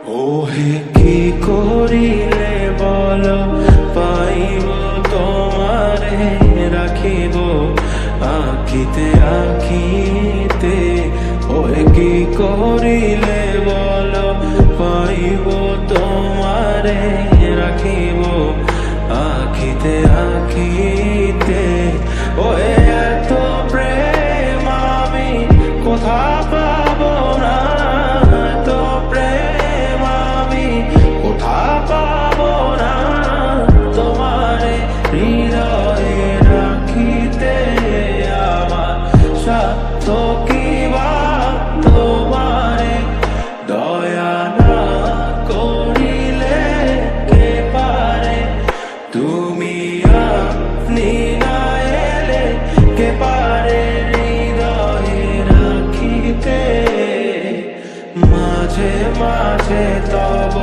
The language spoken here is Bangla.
ওহে কি করিলে বল পাইব তোমারে রাখিব আখিতে আখিতে। ওহে কি করিলে বল পাইব তোমারে রাখিব আখিতে আখিতে। ওহে এত প্রেম আমি কোথা পাব না, এত প্রেম আমি কোথা পাব না। তোমারে হৃদয়ে রাখিতে আমার সাধ্য কি বা, তোমারে দয়া না করিলে কে পারে। তুমি আপনি না এলে কে পারে হৃদয়ে রাখিতে। মাঝে মাঝে তব